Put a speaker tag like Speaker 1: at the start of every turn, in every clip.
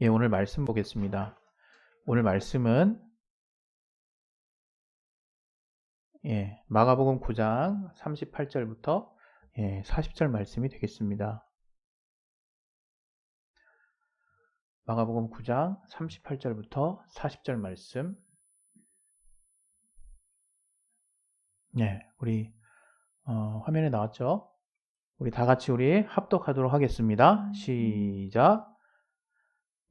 Speaker 1: 예, 오늘 말씀 보겠습니다. 오늘 말씀은 마가복음 9장 38절부터 40절 말씀이 되겠습니다. 마가복음 9장 38절부터 40절 말씀. 우리 화면에 나왔죠? 우리 다 같이 합독하도록 하겠습니다. 시작.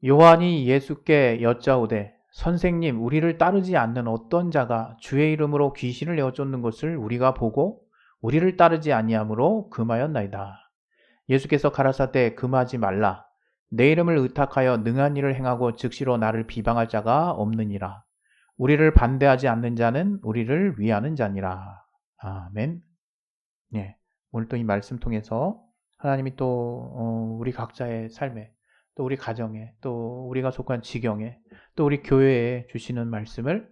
Speaker 1: 요한이 예수께 여짜오되 선생님, 우리를 따르지 않는 어떤 자가 주의 이름으로 귀신을 내어 쫓는 것을 우리가 보고 우리를 따르지 아니하므로 금하였나이다. 예수께서 가라사대 금하지 말라. 내 이름을 의탁하여 능한 일을 행하고 즉시로 나를 비방할 자가 없느니라. 우리를 반대하지 않는 자는 우리를 위하는 자니라. 아멘. 오늘 또 이 말씀 통해서 하나님이 또 우리 각자의 삶에, 또 우리 가정에, 또 우리가 속한 지경에, 또 우리 교회에 주시는 말씀을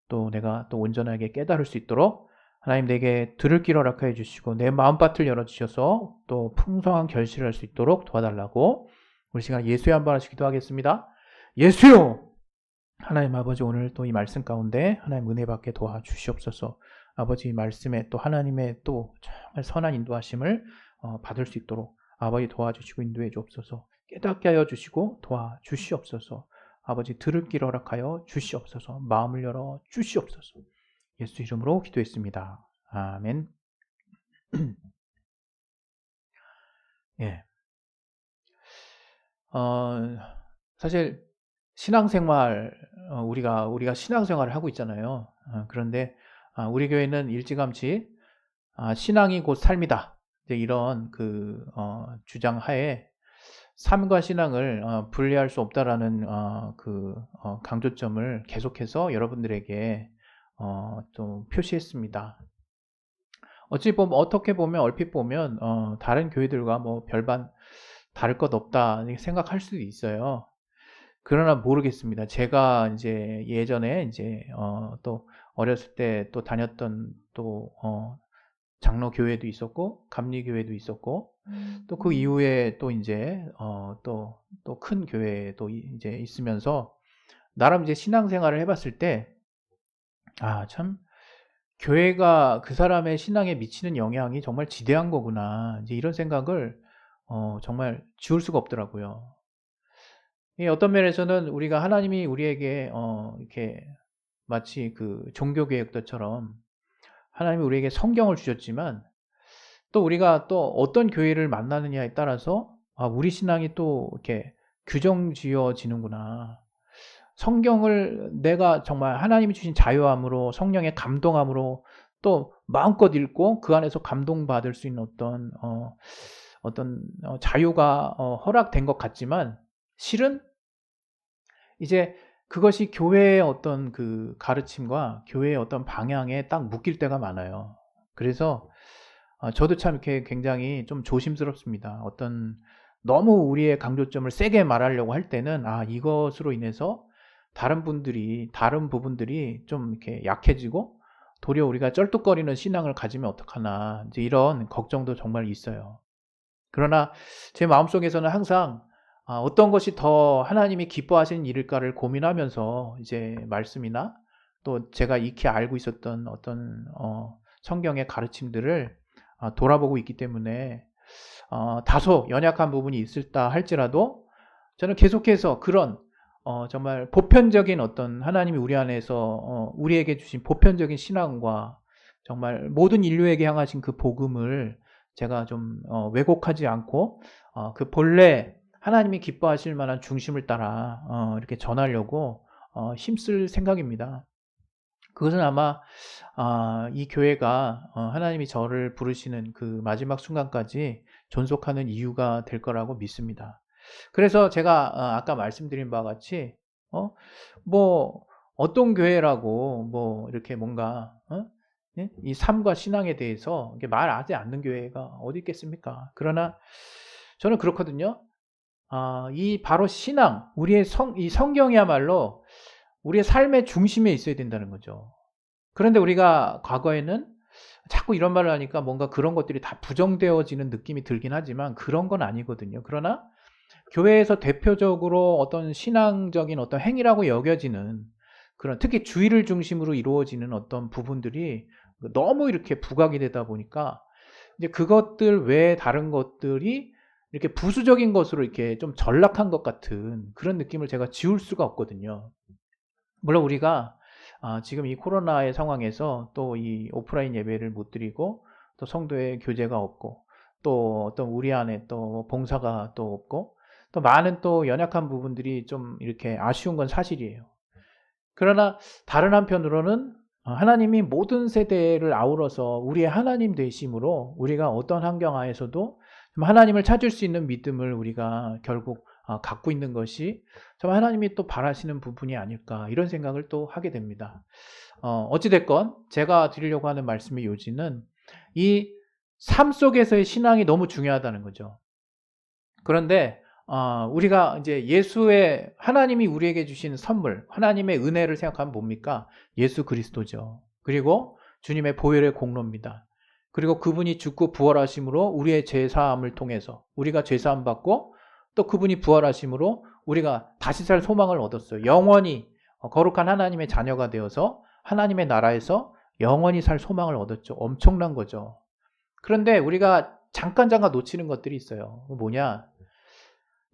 Speaker 1: 또 내가 또 온전하게 깨달을 수 있도록 하나님 내게 들을 길 허락하여 주시고 내 마음밭을 열어주셔서 또 풍성한 결실을 할 수 있도록 도와달라고 우리 시간 예수의 한 번 하시 기도하겠습니다. 예수요! 하나님 아버지, 오늘 또 이 말씀 가운데 하나님 은혜 받게 도와주시옵소서. 아버지 말씀에 또 하나님의 또 정말 선한 인도하심을 받을 수 있도록 아버지 도와주시고 인도해 주옵소서. 깨닫게 하여 주시고 도와주시옵소서. 아버지 들을 길 허락하여 주시옵소서. 마음을 열어 주시옵소서. 예수 이름으로 기도했습니다. 아멘. 사실 신앙생활, 우리가 신앙생활을 하고 있잖아요. 그런데 우리 교회는 일찌감치 신앙이 곧 삶이다, 이런 주장하에 삶과 신앙을 분리할 수 없다라는 강조점을 계속해서 여러분들에게 좀 표시했습니다. 어떻게 보면 얼핏 보면 다른 교회들과 뭐 별반 다를 것 없다 생각할 수도 있어요. 그러나 모르겠습니다. 제가 이제 예전에 또 어렸을 때 또 다녔던 또 장로 교회도 있었고 감리 교회도 있었고 또 그 이후에 또 이제 또 큰 교회도 이제 있으면서 나름 이제 신앙생활을 해봤을 때 참 교회가 그 사람의 신앙에 미치는 영향이 정말 지대한 거구나, 이제 이런 생각을 정말 지울 수가 없더라고요. 어떤 면에서는 우리가 하나님이 우리에게 이렇게 마치 그 종교개혁도처럼 하나님이 우리에게 성경을 주셨지만 또 우리가 또 어떤 교회를 만나느냐에 따라서 우리 신앙이 또 이렇게 규정지어지는구나. 성경을 내가 정말 하나님이 주신 자유함으로 성령의 감동함으로 또 마음껏 읽고 그 안에서 감동받을 수 있는 어떤 자유가 허락된 것 같지만 실은 이제 그것이 교회의 어떤 그 가르침과 교회의 어떤 방향에 딱 묶일 때가 많아요. 그래서 저도 참 이렇게 굉장히 좀 조심스럽습니다. 너무 우리의 강조점을 세게 말하려고 할 때는 이것으로 인해서 다른 부분들이 좀 이렇게 약해지고 도리어 우리가 쩔뚝거리는 신앙을 가지면 어떡하나, 이제 이런 걱정도 정말 있어요. 그러나 제 마음속에서는 항상 어떤 것이 더 하나님이 기뻐하시는 일일까를 고민하면서 이제 말씀이나 또 제가 익히 알고 있었던 어떤 성경의 가르침들을 돌아보고 있기 때문에 다소 연약한 부분이 있을다 할지라도 저는 계속해서 그런 정말 보편적인 어떤 하나님이 우리 안에서 우리에게 주신 보편적인 신앙과 정말 모든 인류에게 향하신 그 복음을 제가 좀 왜곡하지 않고 그 본래 하나님이 기뻐하실 만한 중심을 따라 이렇게 전하려고 힘쓸 생각입니다. 그것은 아마 이 교회가 하나님이 저를 부르시는 그 마지막 순간까지 존속하는 이유가 될 거라고 믿습니다. 그래서 제가 아까 말씀드린 바와 같이 뭐 어떤 교회라고 뭐 이렇게 뭔가 이 삶과 신앙에 대해서 말하지 않는 교회가 어디 있겠습니까? 그러나 저는 그렇거든요. 이 바로 신앙, 이 성경이야말로 우리의 삶의 중심에 있어야 된다는 거죠. 그런데 우리가 과거에는 자꾸 이런 말을 하니까 뭔가 그런 것들이 다 부정되어지는 느낌이 들긴 하지만 그런 건 아니거든요. 그러나 교회에서 대표적으로 어떤 신앙적인 어떤 행위라고 여겨지는 그런, 특히 주의를 중심으로 이루어지는 어떤 부분들이 너무 이렇게 부각이 되다 보니까 이제 그것들 외에 다른 것들이 이렇게 부수적인 것으로 이렇게 좀 전락한 것 같은 그런 느낌을 제가 지울 수가 없거든요. 물론 우리가 지금 이 코로나의 상황에서 또 이 오프라인 예배를 못 드리고 또 성도의 교제가 없고 또 어떤 우리 안에 또 봉사가 또 없고 또 많은 또 연약한 부분들이 좀 이렇게 아쉬운 건 사실이에요. 그러나 다른 한편으로는 하나님이 모든 세대를 아우러서 우리의 하나님 되심으로 우리가 어떤 환경 하에서도 하나님을 찾을 수 있는 믿음을 우리가 결국 갖고 있는 것이 참 하나님이 또 바라시는 부분이 아닐까, 이런 생각을 또 하게 됩니다. 어찌됐건 제가 드리려고 하는 말씀의 요지는 이 삶 속에서의 신앙이 너무 중요하다는 거죠. 그런데 우리가 이제 예수의, 하나님이 우리에게 주신 선물, 하나님의 은혜를 생각하면 뭡니까? 예수 그리스도죠. 그리고 주님의 보혈의 공로입니다. 그리고 그분이 죽고 부활하심으로 우리의 죄사함을 통해서 우리가 죄사함 받고 또 그분이 부활하심으로 우리가 다시 살 소망을 얻었어요. 영원히 거룩한 하나님의 자녀가 되어서 하나님의 나라에서 영원히 살 소망을 얻었죠. 엄청난 거죠. 그런데 우리가 잠깐 놓치는 것들이 있어요. 뭐냐?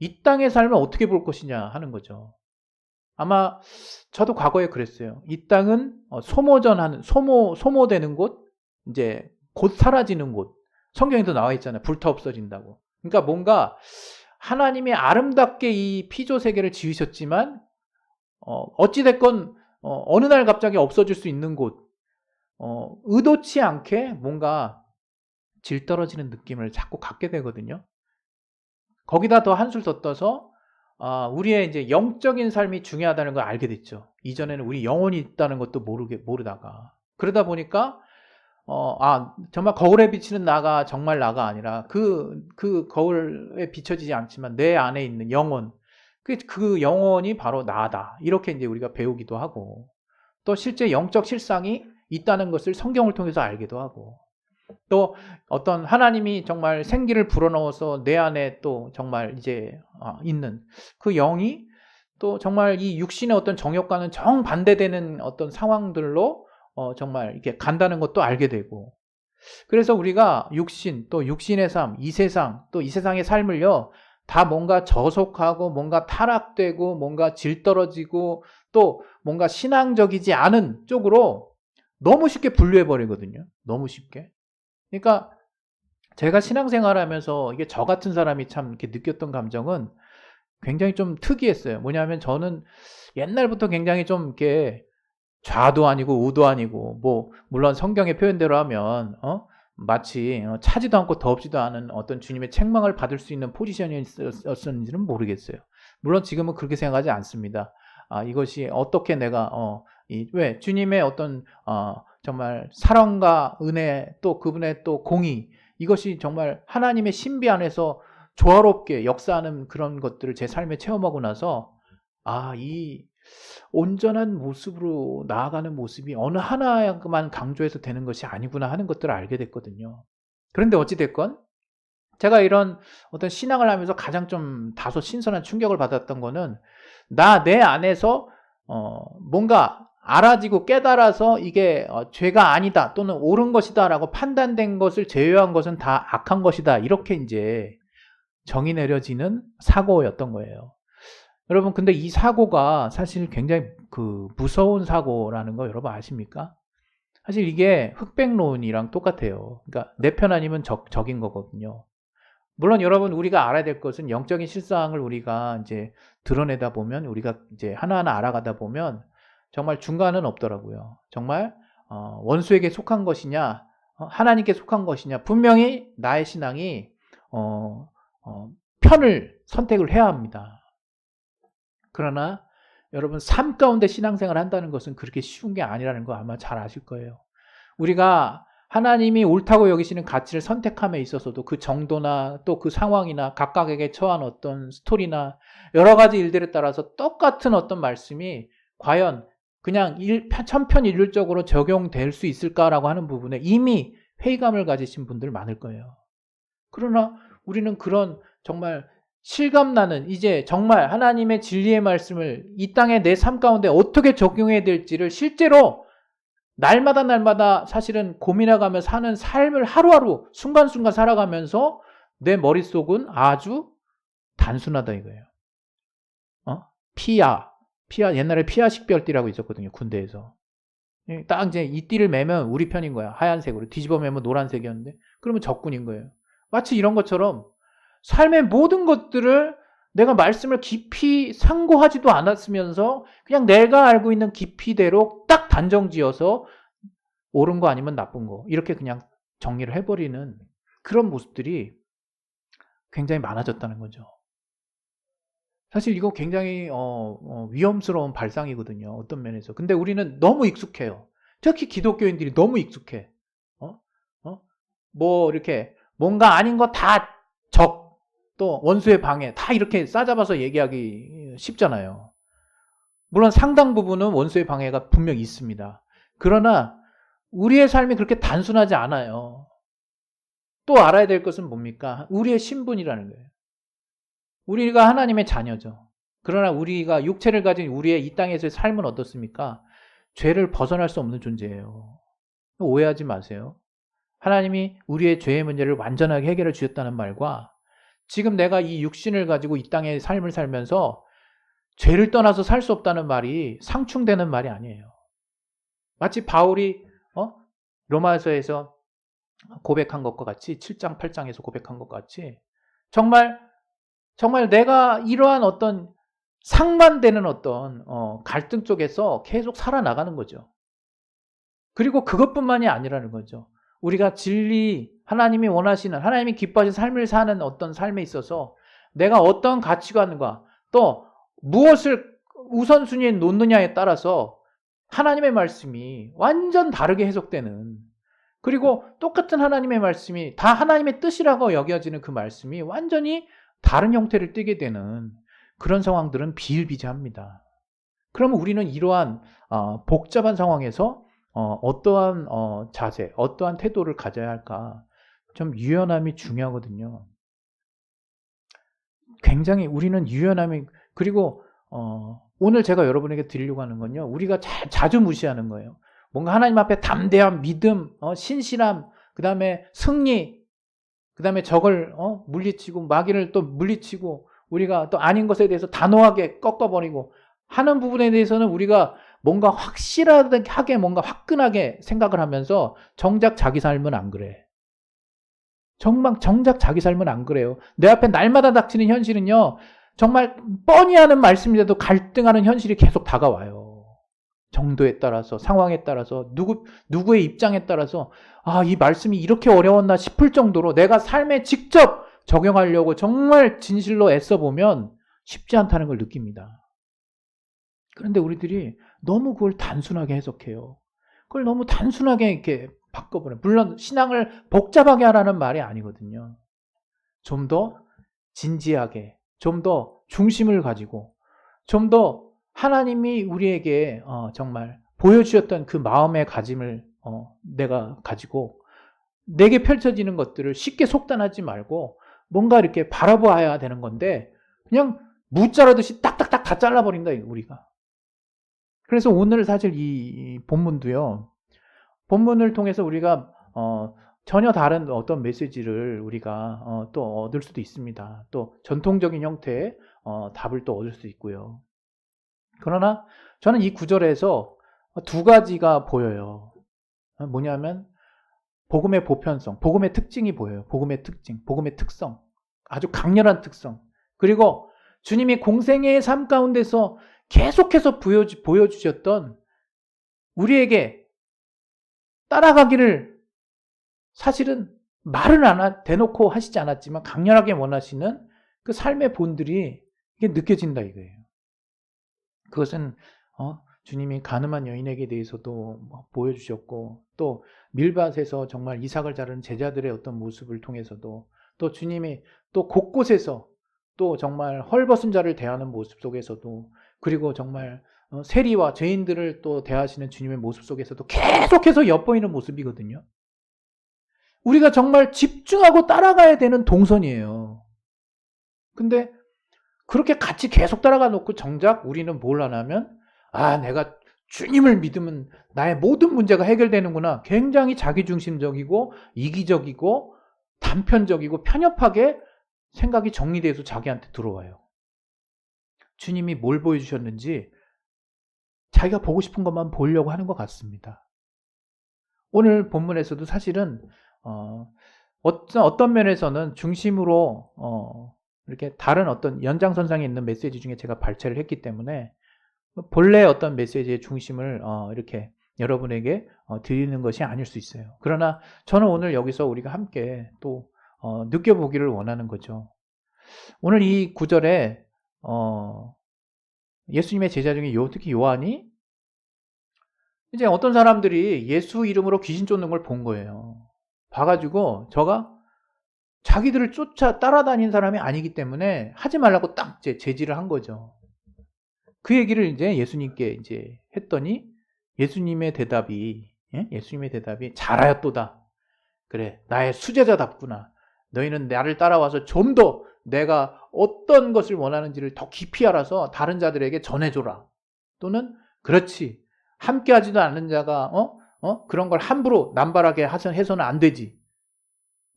Speaker 1: 이 땅의 삶을 어떻게 볼 것이냐 하는 거죠. 아마 저도 과거에 그랬어요. 이 땅은 소모전하는, 소모되는 곳, 이제 곧 사라지는 곳. 성경에도 나와 있잖아요. 불타 없어진다고. 그러니까 뭔가 하나님이 아름답게 이 피조 세계를 지으셨지만 어찌됐건 어느 날 갑자기 없어질 수 있는 곳, 의도치 않게 뭔가 질 떨어지는 느낌을 자꾸 갖게 되거든요. 거기다 더 한술 더 떠서 우리의 이제 영적인 삶이 중요하다는 걸 알게 됐죠. 이전에는 우리 영혼이 있다는 것도 모르다가. 그러다 보니까 정말 거울에 비치는 나가 정말 나가 아니라 그 거울에 비춰지지 않지만 내 안에 있는 영혼, 그 영혼이 바로 나다. 이렇게 이제 우리가 배우기도 하고, 또 실제 영적 실상이 있다는 것을 성경을 통해서 알기도 하고, 또 어떤 하나님이 정말 생기를 불어넣어서 내 안에 또 정말 이제 있는 그 영이 또 정말 이 육신의 어떤 정욕과는 정반대되는 어떤 상황들로 정말 이렇게 간다는 것도 알게 되고, 그래서 우리가 육신, 또 육신의 삶, 이 세상, 또 이 세상의 삶을요, 다 뭔가 저속하고 뭔가 타락되고 뭔가 질 떨어지고 또 뭔가 신앙적이지 않은 쪽으로 너무 쉽게 분류해 버리거든요. 너무 쉽게. 그러니까 제가 신앙생활 하면서 이게 저 같은 사람이 참 이렇게 느꼈던 감정은 굉장히 좀 특이했어요. 뭐냐면 저는 옛날부터 굉장히 좀 이렇게 좌도 아니고 우도 아니고, 뭐 물론 성경의 표현대로 하면 마치 차지도 않고 더럽지도 않은 어떤 주님의 책망을 받을 수 있는 포지션이었는지는 모르겠어요. 물론 지금은 그렇게 생각하지 않습니다. 이것이 어떻게 내가 왜 주님의 어떤 정말 사랑과 은혜, 또 그분의 또 공의, 이것이 정말 하나님의 신비 안에서 조화롭게 역사하는 그런 것들을 제 삶에 체험하고 나서 이 온전한 모습으로 나아가는 모습이 어느 하나만 강조해서 되는 것이 아니구나 하는 것들을 알게 됐거든요. 그런데 어찌됐건 제가 이런 어떤 신앙을 하면서 가장 좀 다소 신선한 충격을 받았던 거는, 내 안에서 뭔가 알아지고 깨달아서 이게 죄가 아니다 또는 옳은 것이다 라고 판단된 것을 제외한 것은 다 악한 것이다, 이렇게 이제 정의 내려지는 사고였던 거예요. 여러분, 근데 이 사고가 사실 굉장히 무서운 사고라는 거 여러분 아십니까? 사실 이게 흑백론이랑 똑같아요. 그러니까 내 편 아니면 적인 거거든요. 물론 여러분, 우리가 알아야 될 것은 영적인 실상을 우리가 이제 드러내다 보면, 우리가 이제 하나하나 알아가다 보면 정말 중간은 없더라고요. 정말 원수에게 속한 것이냐, 하나님께 속한 것이냐, 분명히 나의 신앙이 편을 선택을 해야 합니다. 그러나 여러분, 삶 가운데 신앙생활을 한다는 것은 그렇게 쉬운 게 아니라는 거 아마 잘 아실 거예요. 우리가 하나님이 옳다고 여기시는 가치를 선택함에 있어서도 그 정도나 또 그 상황이나 각각에게 처한 어떤 스토리나 여러 가지 일들에 따라서 똑같은 어떤 말씀이 과연 그냥 천편일률적으로 적용될 수 있을까라고 하는 부분에 이미 회의감을 가지신 분들 많을 거예요. 그러나 우리는 그런 정말 실감나는 이제 정말 하나님의 진리의 말씀을 이 땅의 내 삶 가운데 어떻게 적용해야 될지를 실제로 날마다 사실은 고민해가며 사는 삶을 하루하루 순간순간 살아가면서 내 머릿속은 아주 단순하다 이거예요. 피아 옛날에 피아 식별띠라고 있었거든요. 군대에서. 딱 이제 이 띠를 매면 우리 편인 거야. 하얀색으로. 뒤집어 매면 노란색이었는데 그러면 적군인 거예요. 마치 이런 것처럼 삶의 모든 것들을 내가 말씀을 깊이 상고하지도 않았으면서 그냥 내가 알고 있는 깊이대로 딱 단정지어서 옳은 거 아니면 나쁜 거 이렇게 그냥 정리를 해버리는 그런 모습들이 굉장히 많아졌다는 거죠. 사실 이거 굉장히 위험스러운 발상이거든요. 어떤 면에서. 근데 우리는 너무 익숙해요. 특히 기독교인들이 너무 익숙해. 뭐 이렇게 뭔가 아닌 거 다 또 원수의 방해 다 이렇게 싸잡아서 얘기하기 쉽잖아요. 물론 상당 부분은 원수의 방해가 분명히 있습니다. 그러나 우리의 삶이 그렇게 단순하지 않아요. 또 알아야 될 것은 뭡니까? 우리의 신분이라는 거예요. 우리가 하나님의 자녀죠. 그러나 우리가 육체를 가진 우리의 이 땅에서의 삶은 어떻습니까? 죄를 벗어날 수 없는 존재예요. 오해하지 마세요. 하나님이 우리의 죄의 문제를 완전하게 해결해 주셨다는 말과 지금 내가 이 육신을 가지고 이 땅의 삶을 살면서 죄를 떠나서 살 수 없다는 말이 상충되는 말이 아니에요. 마치 바울이 로마서에서 고백한 것과 같이 7장 8장에서 고백한 것과 같이 정말 내가 이러한 어떤 상반되는 어떤 갈등 쪽에서 계속 살아나가는 거죠. 그리고 그것뿐만이 아니라는 거죠. 우리가 진리, 하나님이 원하시는, 하나님이 기뻐하시는 삶을 사는 어떤 삶에 있어서 내가 어떤 가치관과 또 무엇을 우선순위에 놓느냐에 따라서 하나님의 말씀이 완전 다르게 해석되는, 그리고 똑같은 하나님의 말씀이 다 하나님의 뜻이라고 여겨지는 그 말씀이 완전히 다른 형태를 띠게 되는 그런 상황들은 비일비재합니다. 그러면 우리는 이러한 복잡한 상황에서 어떠한 자세, 어떠한 태도를 가져야 할까? 좀 유연함이 중요하거든요. 굉장히 우리는 유연함이, 그리고 오늘 제가 여러분에게 드리려고 하는 건요, 우리가 자주 무시하는 거예요. 뭔가 하나님 앞에 담대함, 믿음, 신실함, 그 다음에 승리, 그 다음에 적을 물리치고 마귀를 또 물리치고 우리가 또 아닌 것에 대해서 단호하게 꺾어버리고 하는 부분에 대해서는 우리가 뭔가 확실하게 뭔가 화끈하게 생각을 하면서 정작 자기 삶은 안 그래. 정작 자기 삶은 안 그래요. 내 앞에 날마다 닥치는 현실은요, 정말 뻔히 하는 말씀인데도 갈등하는 현실이 계속 다가와요. 정도에 따라서, 상황에 따라서, 누구의 입장에 따라서 이 말씀이 이렇게 어려웠나 싶을 정도로 내가 삶에 직접 적용하려고 정말 진실로 애써보면 쉽지 않다는 걸 느낍니다. 그런데 우리들이 너무 그걸 단순하게 해석해요. 그걸 너무 단순하게 이렇게 바꿔버려요. 물론 신앙을 복잡하게 하라는 말이 아니거든요. 좀 더 진지하게, 좀 더 중심을 가지고, 좀 더 하나님이 우리에게 정말 보여주셨던 그 마음의 가짐을 내가 가지고 내게 펼쳐지는 것들을 쉽게 속단하지 말고 뭔가 이렇게 바라봐야 되는 건데 그냥 무자르듯이 딱딱딱 다 잘라버린다 우리가. 그래서 오늘 사실 이 본문도요, 본문을 통해서 우리가 전혀 다른 어떤 메시지를 우리가 또 얻을 수도 있습니다. 또 전통적인 형태의 답을 또 얻을 수 있고요. 그러나 저는 이 구절에서 두 가지가 보여요. 뭐냐면 복음의 보편성, 복음의 특징이 보여요. 복음의 특징, 복음의 특성, 아주 강렬한 특성. 그리고 주님이 공생애의 삶 가운데서 계속해서 보여주셨던 우리에게 따라가기를 사실은 말은 대놓고 하시지 않았지만 강렬하게 원하시는 그 삶의 본들이 이게 느껴진다 이거예요. 그것은 주님이 가늠한 여인에게 대해서도 보여주셨고, 또 밀밭에서 정말 이삭을 자르는 제자들의 어떤 모습을 통해서도, 또 주님이 또 곳곳에서 또 정말 헐벗은 자를 대하는 모습 속에서도, 그리고 정말 세리와 죄인들을 또 대하시는 주님의 모습 속에서도 계속해서 엿보이는 모습이거든요. 우리가 정말 집중하고 따라가야 되는 동선이에요. 근데 그렇게 같이 계속 따라가 놓고 정작 우리는 뭘 하냐면 내가 주님을 믿으면 나의 모든 문제가 해결되는구나. 굉장히 자기중심적이고 이기적이고 단편적이고 편협하게 생각이 정리돼서 자기한테 들어와요. 주님이 뭘 보여주셨는지 자기가 보고 싶은 것만 보려고 하는 것 같습니다. 오늘 본문에서도 사실은 어떤 면에서는 중심으로 이렇게 다른 어떤 연장선상에 있는 메시지 중에 제가 발췌를 했기 때문에 본래 어떤 메시지의 중심을 이렇게 여러분에게 드리는 것이 아닐 수 있어요. 그러나 저는 오늘 여기서 우리가 함께 또 느껴보기를 원하는 거죠. 오늘 이 구절에 예수님의 제자 중에 특히 요한이 이제 어떤 사람들이 예수 이름으로 귀신 쫓는 걸 본 거예요. 봐가지고 저가 자기들을 따라다닌 사람이 아니기 때문에 하지 말라고 딱 제지를 한 거죠. 그 얘기를 이제 예수님께 이제 했더니 예수님의 대답이 잘하였도다. 그래, 나의 수제자답구나. 너희는 나를 따라와서 좀 더 내가 어떤 것을 원하는지를 더 깊이 알아서 다른 자들에게 전해줘라. 또는 그렇지, 함께하지도 않는 자가 그런 걸 함부로 남발하게 해서는 안 되지.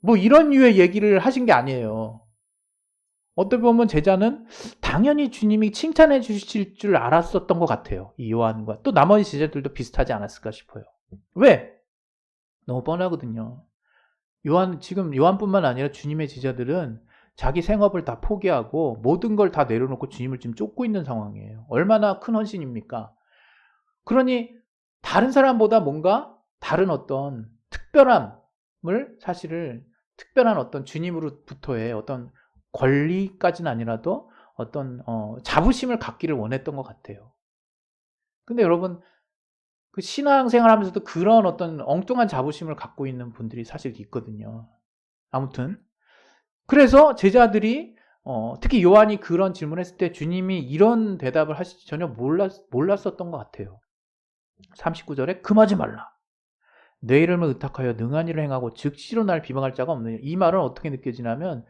Speaker 1: 뭐 이런 류의 얘기를 하신 게 아니에요. 어떻게 보면 제자는 당연히 주님이 칭찬해 주실 줄 알았었던 것 같아요. 이 요한과 또 나머지 제자들도 비슷하지 않았을까 싶어요. 왜? 너무 뻔하거든요. 지금 요한뿐만 아니라 주님의 제자들은 자기 생업을 다 포기하고 모든 걸 다 내려놓고 주님을 지금 쫓고 있는 상황이에요. 얼마나 큰 헌신입니까? 그러니 다른 사람보다 뭔가 다른 어떤 특별함을 특별한 어떤 주님으로부터의 어떤 권리까지는 아니라도 어떤 자부심을 갖기를 원했던 것 같아요. 근데 여러분 그 신앙생활 하면서도 그런 어떤 엉뚱한 자부심을 갖고 있는 분들이 사실 있거든요. 아무튼 그래서 제자들이 특히 요한이 그런 질문을 했을 때 주님이 이런 대답을 하실지 전혀 몰랐었던 것 같아요. 39절에 금하지 말라. 내 이름을 의탁하여 능한 일을 행하고 즉시로 날 비방할 자가 없느냐. 이 말은 어떻게 느껴지냐면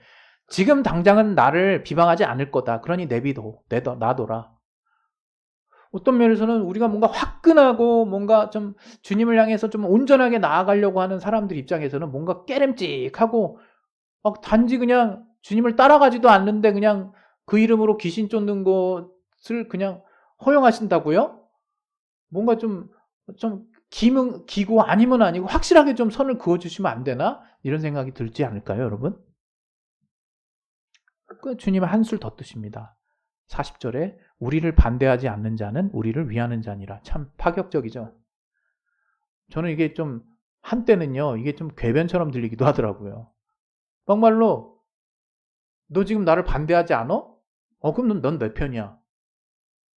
Speaker 1: 지금 당장은 나를 비방하지 않을 거다. 그러니 놔둬라. 어떤 면에서는 우리가 뭔가 화끈하고 뭔가 좀 주님을 향해서 좀 온전하게 나아가려고 하는 사람들 입장에서는 뭔가 깨름직하고 단지 그냥 주님을 따라가지도 않는데 그냥 그 이름으로 귀신 쫓는 것을 그냥 허용하신다고요? 뭔가 좀 기고 아니면 아니고 확실하게 좀 선을 그어주시면 안 되나? 이런 생각이 들지 않을까요, 여러분? 주님은 한술 더 뜨십니다. 40절에 우리를 반대하지 않는 자는 우리를 위하는 자니라. 참 파격적이죠. 저는 이게 좀 한때는요, 이게 좀 궤변처럼 들리기도 하더라고요. 막말로 너 지금 나를 반대하지 않아? 그럼 넌 내 편이야.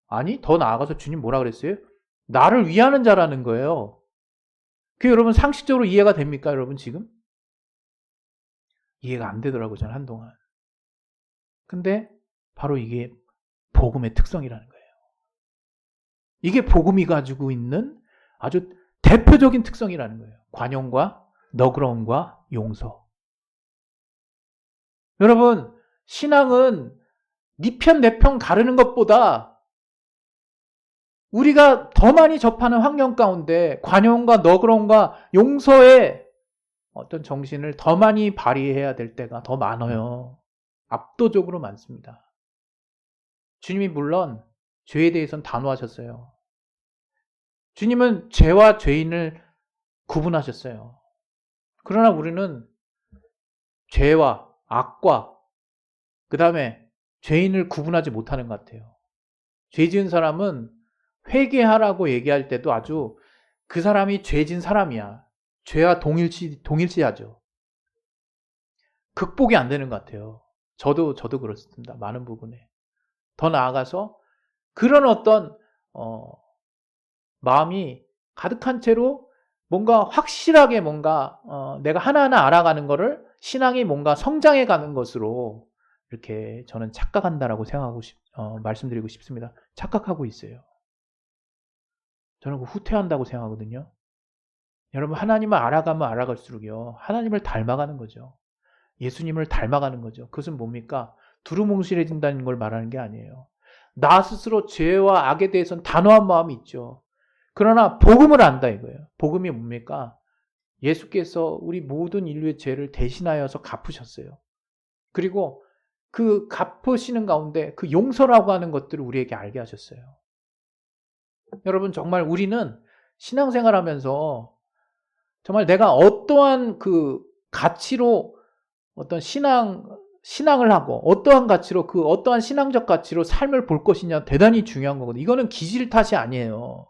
Speaker 1: 아니, 더 나아가서 주님 뭐라 그랬어요? 나를 위하는 자라는 거예요. 그게 여러분 상식적으로 이해가 됩니까, 여러분 지금? 이해가 안 되더라고요, 저는 한동안. 근데 바로 이게 복음의 특성이라는 거예요. 이게 복음이 가지고 있는 아주 대표적인 특성이라는 거예요. 관용과 너그러움과 용서. 여러분, 신앙은 네 편 내 편 가르는 것보다 우리가 더 많이 접하는 환경 가운데 관용과 너그러움과 용서의 어떤 정신을 더 많이 발휘해야 될 때가 더 많아요. 압도적으로 많습니다. 주님이 물론 죄에 대해서는 단호하셨어요. 주님은 죄와 죄인을 구분하셨어요. 그러나 우리는 죄와 악과 그 다음에 죄인을 구분하지 못하는 것 같아요. 죄 지은 사람은 회개하라고 얘기할 때도 아주 그 사람이 죄 지은 사람이야. 죄와 동일시하죠. 극복이 안 되는 것 같아요. 저도 그렇습니다. 많은 부분에. 더 나아가서 그런 어떤 마음이 가득한 채로 뭔가 확실하게 뭔가 내가 하나하나 알아가는 거를 신앙이 뭔가 성장해 가는 것으로 이렇게 저는 착각한다라고 말씀드리고 싶습니다. 착각하고 있어요. 저는 그 후퇴한다고 생각하거든요. 여러분 하나님을 알아가면 알아갈수록요. 하나님을 닮아가는 거죠. 예수님을 닮아가는 거죠. 그것은 뭡니까? 두루뭉실해진다는 걸 말하는 게 아니에요. 나 스스로 죄와 악에 대해서는 단호한 마음이 있죠. 그러나 복음을 안다 이거예요. 복음이 뭡니까? 예수께서 우리 모든 인류의 죄를 대신하여서 갚으셨어요. 그리고 그 갚으시는 가운데 그 용서라고 하는 것들을 우리에게 알게 하셨어요. 여러분, 정말 우리는 신앙생활 하면서 정말 내가 어떠한 그 가치로 어떤 신앙을 하고 어떠한 가치로 그 어떠한 신앙적 가치로 삶을 볼 것이냐 대단히 중요한 거거든요. 이거는 기질 탓이 아니에요.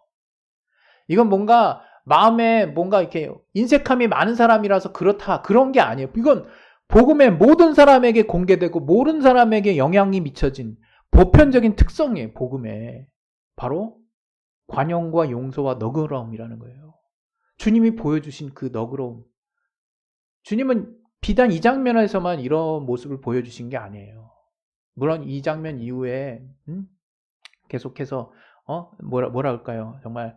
Speaker 1: 이건 뭔가 마음에 뭔가 이렇게 인색함이 많은 사람이라서 그렇다 그런 게 아니에요. 이건 복음의 모든 사람에게 공개되고 모든 사람에게 영향이 미쳐진 보편적인 특성이에요. 복음에 바로 관용과 용서와 너그러움이라는 거예요. 주님이 보여주신 그 너그러움. 주님은 비단 이 장면에서만 이런 모습을 보여주신 게 아니에요. 물론 이 장면 이후에 계속해서 뭐라 할까요? 정말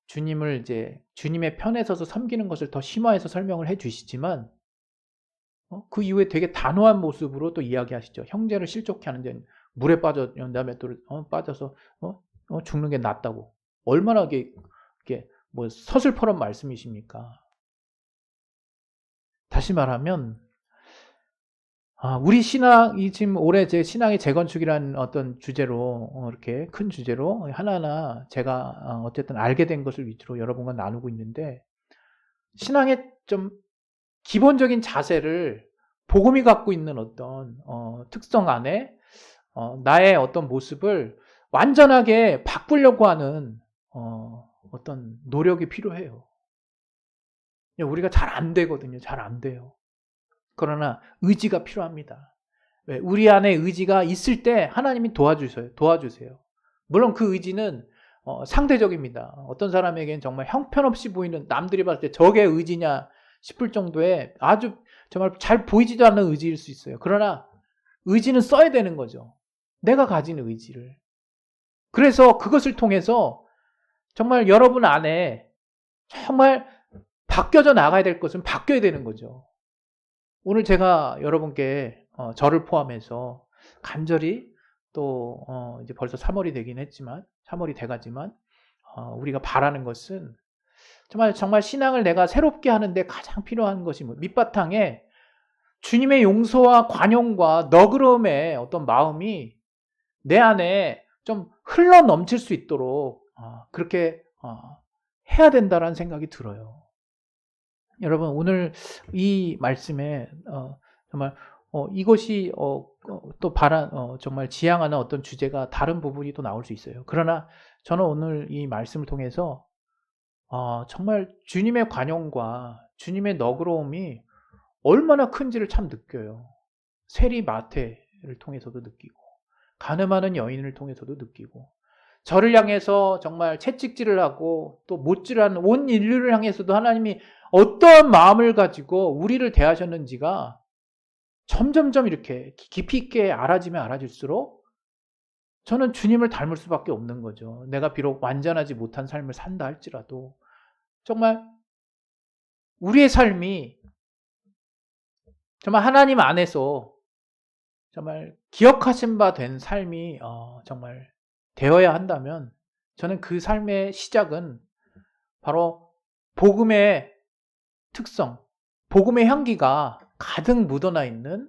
Speaker 1: 주님을 이제 주님의 편에 서서 섬기는 것을 더 심화해서 설명을 해주시지만 그 이후에 되게 단호한 모습으로 또 이야기하시죠. 형제를 실족케 하는데 물에 빠져 다음에 또 빠져서 죽는 게 낫다고. 얼마나 이게 뭐 서슬퍼런 말씀이십니까? 다시 말하면 우리 신앙이 지금 올해 제 신앙의 재건축이라는 어떤 주제로 이렇게 큰 주제로 하나하나 제가 어쨌든 알게 된 것을 위주로 여러분과 나누고 있는데 신앙의 좀 기본적인 자세를 복음이 갖고 있는 어떤 특성 안에 나의 어떤 모습을 완전하게 바꾸려고 하는 어떤 노력이 필요해요. 우리가 잘 안 되거든요. 잘 안 돼요. 그러나 의지가 필요합니다. 왜? 우리 안에 의지가 있을 때 하나님이 도와주세요. 물론 그 의지는 상대적입니다. 어떤 사람에게는 정말 형편없이 보이는, 남들이 봤을 때 저게 의지냐 싶을 정도의 아주 정말 잘 보이지도 않는 의지일 수 있어요. 그러나 의지는 써야 되는 거죠. 내가 가진 의지를. 그래서 그것을 통해서 정말 여러분 안에 정말 바뀌어져 나가야 될 것은 바뀌어야 되는 거죠. 오늘 제가 여러분께 저를 포함해서 간절히 또 이제 벌써 3월이 되긴 했지만 3월이 돼가지만 우리가 바라는 것은 정말 신앙을 내가 새롭게 하는데 가장 필요한 것이 밑바탕에 주님의 용서와 관용과 너그러움의 어떤 마음이 내 안에 좀 흘러 넘칠 수 있도록 그렇게 해야 된다라는 생각이 들어요. 여러분, 오늘 이 말씀에 정말 이것이 또 정말 지향하는 어떤 주제가 다른 부분이 또 나올 수 있어요. 그러나 저는 오늘 이 말씀을 통해서 정말 주님의 관용과 주님의 너그러움이 얼마나 큰지를 참 느껴요. 세리 마태를 통해서도 느끼고 가늠하는 여인을 통해서도 느끼고 저를 향해서 정말 채찍질을 하고 또 못질하는 온 인류를 향해서도 하나님이 어떠한 마음을 가지고 우리를 대하셨는지가 점점점 이렇게 깊이 있게 알아지면 알아질수록 저는 주님을 닮을 수밖에 없는 거죠. 내가 비록 완전하지 못한 삶을 산다 할지라도 정말 우리의 삶이 정말 하나님 안에서 정말 기억하신 바 된 삶이 정말 되어야 한다면 저는 그 삶의 시작은 바로 복음의 특성, 복음의 향기가 가득 묻어나 있는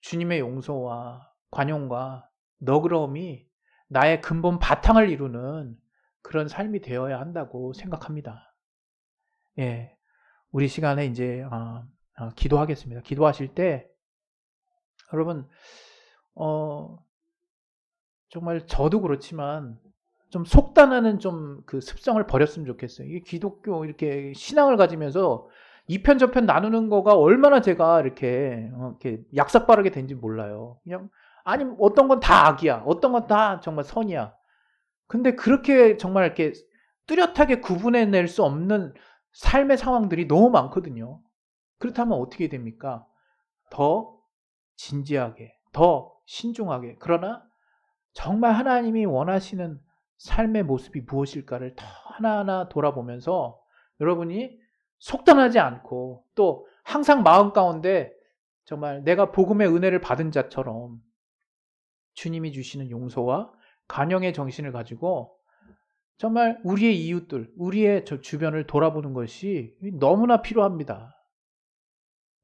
Speaker 1: 주님의 용서와 관용과 너그러움이 나의 근본 바탕을 이루는 그런 삶이 되어야 한다고 생각합니다. 예, 우리 시간에 이제 기도하겠습니다. 기도하실 때 여러분 정말 저도 그렇지만 좀 속단하는 좀 그 습성을 버렸으면 좋겠어요. 이게 기독교 이렇게 신앙을 가지면서 이편 저편 나누는 거가 얼마나 제가 이렇게 약삭 빠르게 된지 몰라요. 그냥 아니 어떤 건 다 악이야, 어떤 건 다 정말 선이야. 근데 그렇게 정말 이렇게 뚜렷하게 구분해낼 수 없는 삶의 상황들이 너무 많거든요. 그렇다면 어떻게 됩니까? 더 진지하게, 더 신중하게, 그러나 정말 하나님이 원하시는 삶의 모습이 무엇일까를 더 하나하나 돌아보면서 여러분이 속단하지 않고 또 항상 마음 가운데 정말 내가 복음의 은혜를 받은 자처럼 주님이 주시는 용서와 관용의 정신을 가지고 정말 우리의 이웃들, 우리의 주변을 돌아보는 것이 너무나 필요합니다.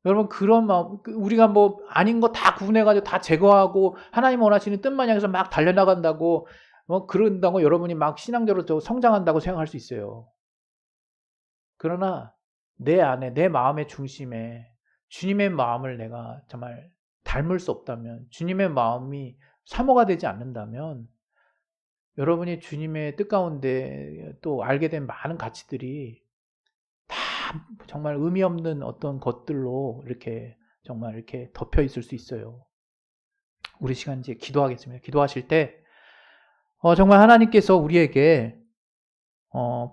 Speaker 1: 여러분, 그런 마음, 우리가 뭐 아닌 거 다 구분해가지고 다 제거하고 하나님 원하시는 뜻만 향해서 막 달려나간다고, 그런다고 여러분이 막 신앙적으로 성장한다고 생각할 수 있어요. 그러나 내 안에, 내 마음의 중심에 주님의 마음을 내가 정말 닮을 수 없다면, 주님의 마음이 사모가 되지 않는다면, 여러분이 주님의 뜻 가운데 또 알게 된 많은 가치들이 다 정말 의미 없는 어떤 것들로 이렇게 정말 이렇게 덮여 있을 수 있어요. 우리 시간 이제 기도하겠습니다. 기도하실 때 정말 하나님께서 우리에게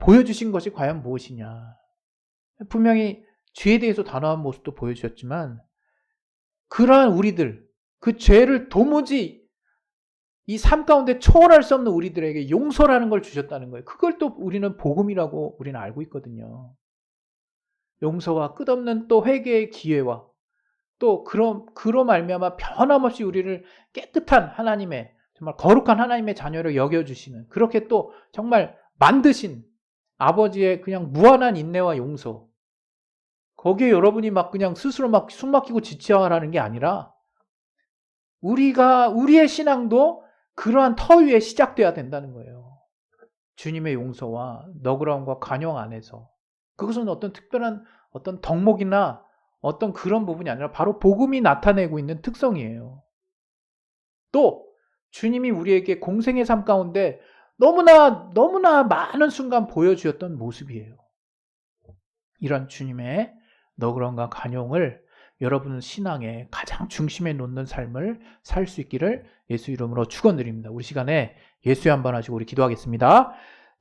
Speaker 1: 보여주신 것이 과연 무엇이냐. 분명히 죄에 대해서 단호한 모습도 보여주셨지만 그러한 우리들, 그 죄를 도무지 이 삶 가운데 초월할 수 없는 우리들에게 용서라는 걸 주셨다는 거예요. 그걸 또 우리는 복음이라고 우리는 알고 있거든요. 용서와 끝없는 또 회개의 기회와 또 그로 말미암아 변함없이 우리를 깨끗한 하나님의, 정말 거룩한 하나님의 자녀로 여겨주시는, 그렇게 또 정말 만드신 아버지의 그냥 무한한 인내와 용서, 거기에 여러분이 막 그냥 스스로 막 숨 막히고 지체하라는 게 아니라 우리의 신앙도 그러한 터 위에 시작돼야 된다는 거예요. 주님의 용서와 너그러움과 관용 안에서. 그것은 어떤 특별한 어떤 덕목이나 어떤 그런 부분이 아니라 바로 복음이 나타내고 있는 특성이에요. 또 주님이 우리에게 공생의 삶 가운데 너무나 많은 순간 보여주었던 모습이에요. 이런 주님의 너그러움과 관용을 여러분은 신앙의 가장 중심에 놓는 삶을 살 수 있기를 예수 이름으로 축원드립니다. 우리 시간에 예수의 한번 하시고 우리 기도하겠습니다.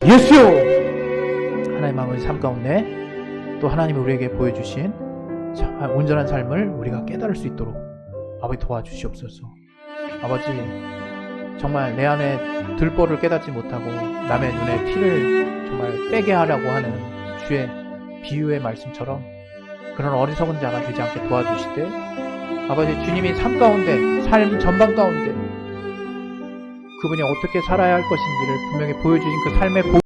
Speaker 1: 예수요! 하나님 아버지 삶 가운데 또 하나님이 우리에게 보여주신 정말 온전한 삶을 우리가 깨달을 수 있도록 아버지 도와주시옵소서. 아버지, 정말 내 안에 들보를 깨닫지 못하고 남의 눈에 피를 정말 빼게 하려고 하는 주의 비유의 말씀처럼 그런 어리석은 자가 되지 않게 도와주시되, 아버지 주님이 삶 가운데, 삶 전반 가운데 그분이 어떻게 살아야 할 것인지를 분명히 보여주신 그 삶의